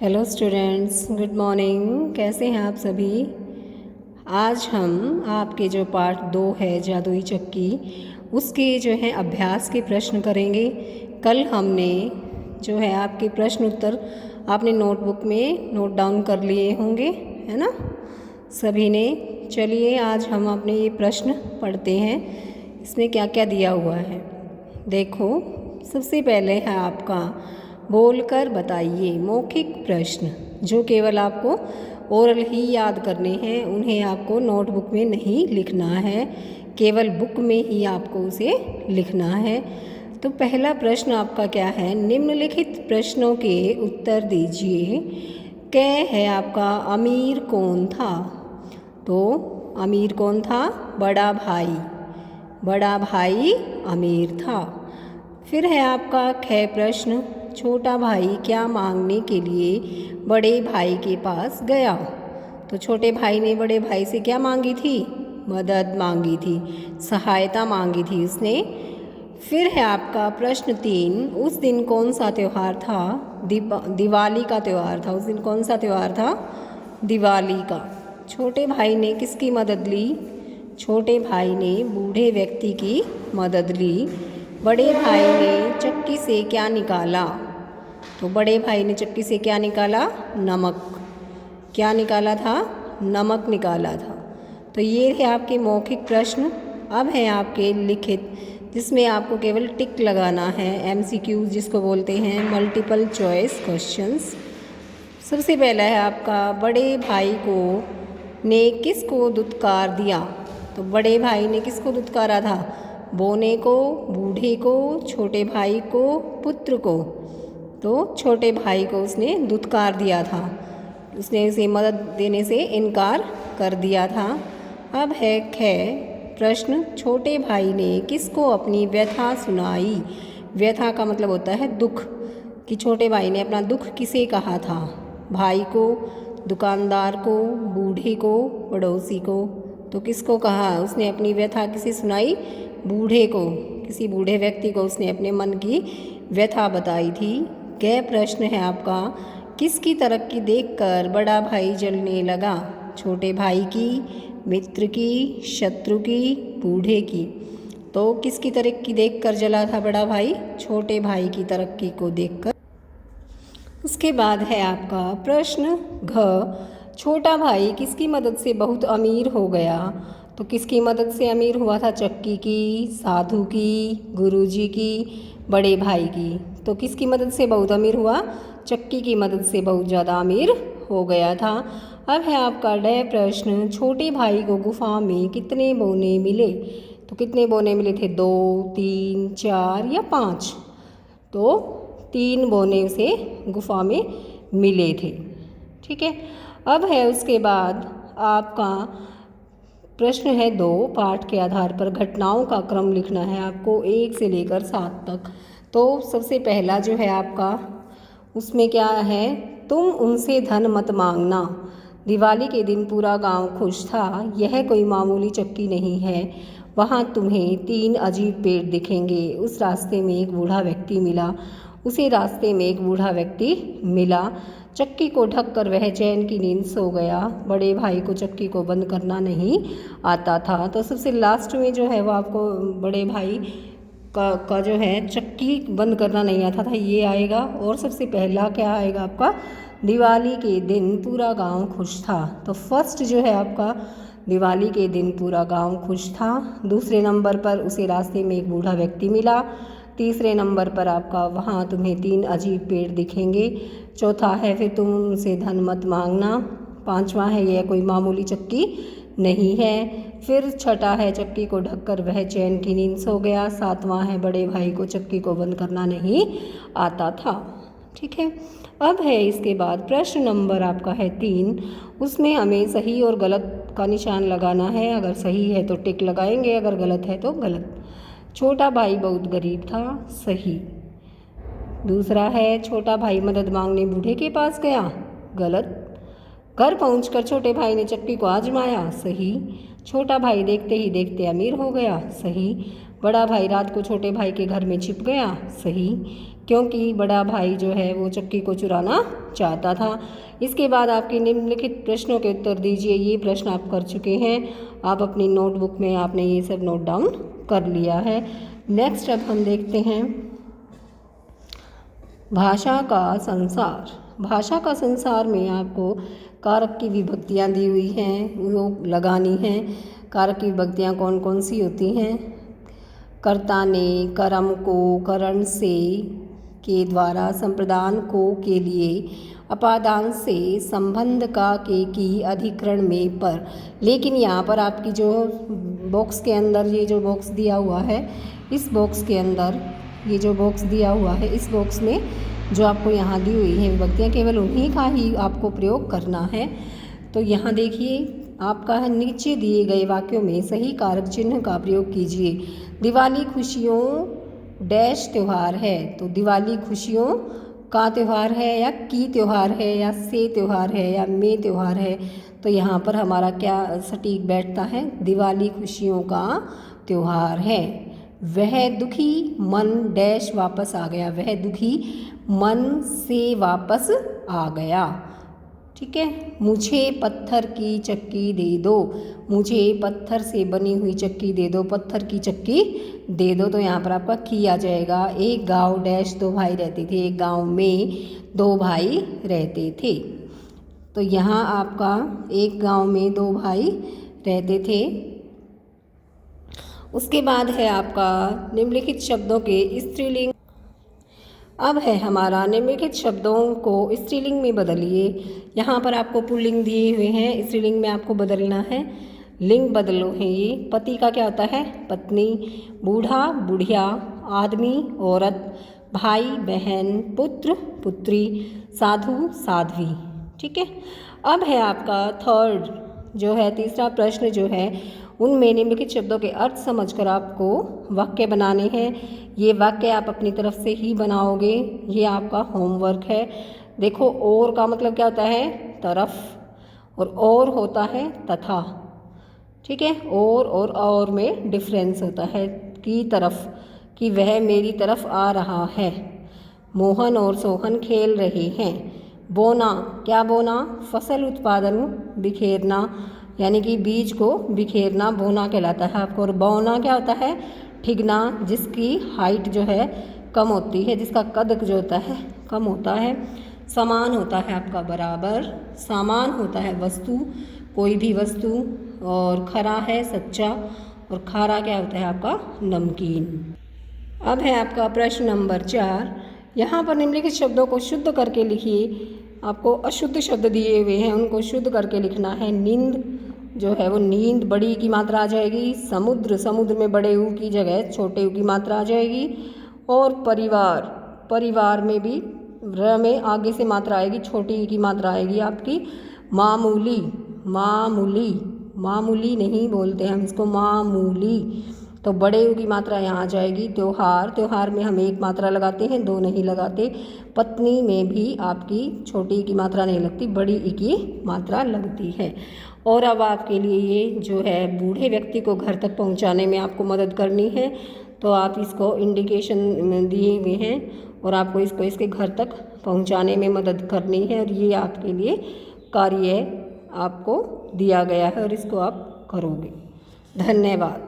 Hello students, good morning. कैसे हैं आप सभी। आज हम आपके जो पार्ट 2 है जादुई चक्की, उसके जो है अभ्यास के प्रश्न करेंगे। कल हमने जो है आपके प्रश्न उत्तर आपने नोटबुक में नोट डाउन कर लिए होंगे, है ना सभी ने। चलिए आज हम अपने ये प्रश्न पढ़ते हैं, इसमें क्या क्या दिया हुआ है। देखो, सबसे पहले है आपका बोलकर बताइए मौखिक प्रश्न, जो केवल आपको ओरल ही याद करने हैं, उन्हें आपको नोटबुक में नहीं लिखना है, केवल बुक में ही आपको उसे लिखना है। तो पहला प्रश्न आपका क्या है, निम्नलिखित प्रश्नों के उत्तर दीजिए। क है आपका अमीर कौन था। तो अमीर कौन था, बड़ा भाई। बड़ा भाई अमीर था। फिर है आपका ख प्रश्न, छोटा भाई क्या मांगने के लिए बड़े भाई के पास गया। तो छोटे भाई ने बड़े भाई से क्या मांगी थी, मदद मांगी थी, सहायता मांगी थी उसने। फिर है आपका प्रश्न 3, उस दिन कौन सा त्यौहार था। दिवाली का त्यौहार था। उस दिन कौन सा त्यौहार था, दिवाली का। छोटे भाई ने किसकी मदद ली, छोटे भाई ने बूढ़े व्यक्ति की मदद ली। बड़े भाई ने चक्की से क्या निकाला। तो बड़े भाई ने चक्की से क्या निकाला, नमक। क्या निकाला था, नमक निकाला था। तो ये है आपके मौखिक प्रश्न। अब है आपके लिखित, जिसमें आपको केवल टिक लगाना है, MCQ जिसको बोलते हैं, मल्टीपल चॉइस क्वेश्चंस। सबसे पहला है आपका, बड़े भाई को ने किसको दुत्कार दिया। तो बड़े भाई ने किसको दुत्कारा था, बोने को, बूढ़े को, छोटे भाई को, पुत्र को। तो छोटे भाई को उसने दुत्कार दिया था, उसने उसे मदद देने से इनकार कर दिया था। अब है ख प्रश्न, छोटे भाई ने किसको अपनी व्यथा सुनाई। व्यथा का मतलब होता है दुख, कि छोटे भाई ने अपना दुख किसे कहा था, भाई को, दुकानदार को, बूढ़े को, पड़ोसी को। तो किसको कहा उसने अपनी व्यथा, किसे सुनाई, बूढ़े को, किसी बूढ़े व्यक्ति को उसने अपने मन की व्यथा बताई थी। क प्रश्न है आपका, किसकी तरक्की देखकर बड़ा भाई जलने लगा। छोटे भाई की, मित्र की, शत्रु की, बूढ़े की। तो किसकी तरक्की देखकर जला था बड़ा भाई, छोटे भाई की तरक्की को देखकर। उसके बाद है आपका प्रश्न घ, छोटा भाई किसकी मदद से बहुत अमीर हो गया। तो किसकी मदद से अमीर हुआ था, चक्की की, साधु की, गुरुजी की, बड़े भाई की। तो किसकी मदद से बहुत अमीर हुआ, चक्की की मदद से बहुत ज़्यादा अमीर हो गया था। अब है आपका ड प्रश्न, छोटे भाई को गुफा में कितने बोने मिले। तो कितने बोने मिले थे, 2, 3, 4 या 5। तो 3 बोने उसे गुफा में मिले थे। ठीक है। अब है उसके बाद आपका प्रश्न है 2, पाठ के आधार पर घटनाओं का क्रम लिखना है आपको 1 से लेकर 7 तक। तो सबसे पहला जो है आपका, उसमें क्या है, तुम उनसे धन मत मांगना। दिवाली के दिन पूरा गांव खुश था। यह कोई मामूली चक्की नहीं है। वहाँ तुम्हें 3 अजीब पेड़ दिखेंगे। उस रास्ते में एक बूढ़ा व्यक्ति मिला। उसी रास्ते में एक बूढ़ा व्यक्ति मिला। चक्की को ढककर वह चैन की नींद सो गया। बड़े भाई को चक्की को बंद करना नहीं आता था। तो सबसे लास्ट में जो है वो आपको बड़े भाई का जो है चक्की बंद करना नहीं आता था, ये आएगा। और सबसे पहला क्या आएगा आपका, दिवाली के दिन पूरा गांव खुश था। तो फर्स्ट जो है आपका, दिवाली के दिन पूरा गांव खुश था। दूसरे नंबर पर उसे रास्ते में एक बूढ़ा व्यक्ति मिला। तीसरे नंबर पर आपका, वहाँ तुम्हें 3 अजीब पेड़ दिखेंगे। चौथा है फिर तुम उनसे धन मत मांगना। पांचवा है यह कोई मामूली चक्की नहीं है। फिर छठा है चक्की को ढककर वह चैन की नींद सो गया। सातवां है बड़े भाई को चक्की को बंद करना नहीं आता था। ठीक है। अब है इसके बाद प्रश्न नंबर आपका है 3, उसमें हमें सही और गलत का निशान लगाना है। अगर सही है तो टिक लगाएंगे, अगर गलत है तो गलत। छोटा भाई बहुत गरीब था, सही। दूसरा है छोटा भाई मदद मांगने बूढ़े के पास गया, गलत। घर पहुंचकर छोटे भाई ने चक्की को आजमाया, सही। छोटा भाई देखते ही देखते अमीर हो गया, सही। बड़ा भाई रात को छोटे भाई के घर में छिप गया, सही। क्योंकि बड़ा भाई जो है वो चक्की को चुराना चाहता था। इसके बाद आपके निम्नलिखित प्रश्नों के उत्तर दीजिए। ये प्रश्न आप कर चुके हैं, आप अपनी नोटबुक में आपने ये सब नोट डाउन कर लिया है। नेक्स्ट अब हम देखते हैं भाषा का संसार। भाषा का संसार में आपको कारक की विभक्तियाँ दी हुई हैं, वो लगानी हैं। कारक की विभक्तियाँ कौन कौन सी होती हैं? कर्ता ने, कर्म को, करण से, के द्वारा, संप्रदान को, के लिए, अपादान से, संबंध का, के, की, अधिकरण में, पर। लेकिन यहाँ पर आपकी जो बॉक्स के अंदर ये जो बॉक्स दिया हुआ है, इस बॉक्स के अंदर ये जो बॉक्स दिया हुआ है, इस बॉक्स में जो आपको यहाँ दी हुई है विभक्तियाँ, केवल उन्हीं का ही आपको प्रयोग करना है। तो यहाँ देखिए आपका है, नीचे दिए गए वाक्यों में सही कारक चिन्ह का प्रयोग कीजिए। दिवाली खुशियों डैश त्यौहार है, तो दिवाली खुशियों का त्यौहार है या की त्यौहार है या से त्यौहार है या में त्यौहार है। तो यहाँ पर हमारा क्या सटीक बैठता है? दिवाली खुशियों का त्यौहार है। वह दुखी मन डैश वापस आ गया, वह दुखी मन से वापस आ गया। ठीक है। मुझे पत्थर की चक्की दे दो, मुझे पत्थर से बनी हुई चक्की दे दो, पत्थर की चक्की दे दो। तो यहाँ पर आपका की आ जाएगा। एक गांव डैश दो भाई रहते थे, एक गांव में दो भाई रहते थे। तो यहाँ आपका एक गांव में दो भाई रहते थे। उसके बाद है आपका निम्नलिखित शब्दों के स्त्रीलिंग। अब है हमारा निम्नलिखित शब्दों को स्त्रीलिंग में बदलिए। यहाँ पर आपको पुल्लिंग दिए हुए हैं, स्त्रीलिंग में आपको बदलना है। लिंग बदलो हैं ये। पति का क्या होता है? पत्नी। बूढ़ा बुढ़िया, आदमी औरत, भाई बहन, पुत्र पुत्री, साधु साध्वी। ठीक है। अब है आपका थर्ड जो है, तीसरा प्रश्न जो है, उनमें निम्नलिखित शब्दों के अर्थ समझकर आपको वाक्य बनाने हैं। ये वाक्य आप अपनी तरफ से ही बनाओगे, ये आपका होमवर्क है। देखो, और का मतलब क्या होता है? तरफ, और होता है तथा। ठीक है। और में डिफरेंस होता है। की तरफ, कि वह मेरी तरफ आ रहा है। मोहन और सोहन खेल रहे हैं। बोना, क्या बोना? फसल उत्पादन बिखेरना, यानी कि बीज को बिखेरना बोना कहलाता है आपको। और बौना क्या होता है? ठिगना, जिसकी हाइट जो है कम होती है, जिसका कद जो होता है कम होता है। समान होता है आपका बराबर। सामान होता है वस्तु, कोई भी वस्तु। और खरा है सच्चा। और खारा क्या होता है आपका? नमकीन। अब है आपका प्रश्न नंबर 4। यहाँ पर निम्नलिखित शब्दों को शुद्ध करके लिखिए। आपको अशुद्ध शब्द दिए हुए हैं, उनको शुद्ध करके लिखना है। नींद जो है वो नींद, बड़ी की मात्रा आ जाएगी। समुद्र, समुद्र में बड़े ऊ की जगह छोटे ऊ की मात्रा आ जाएगी। और परिवार, परिवार में भी र में आगे से मात्रा आएगी, छोटी ई की मात्रा आएगी आपकी। मामूली, मामूली, मामूली नहीं बोलते हम इसको, मामूली। तो बड़े यू की मात्रा यहाँ आ जाएगी। त्योहार, त्योहार में हम एक मात्रा लगाते हैं, दो नहीं लगाते। पत्नी में भी आपकी छोटी की मात्रा नहीं लगती, बड़ी ई की मात्रा लगती है। और अब आपके लिए ये जो है बूढ़े व्यक्ति को घर तक पहुँचाने में आपको मदद करनी है। तो आप इसको इंडिकेशन दिए हुए हैं और आपको इसको इसके घर तक पहुँचाने में मदद करनी है। और ये आपके लिए कार्य आपको दिया गया है और इसको आप करोगे। धन्यवाद।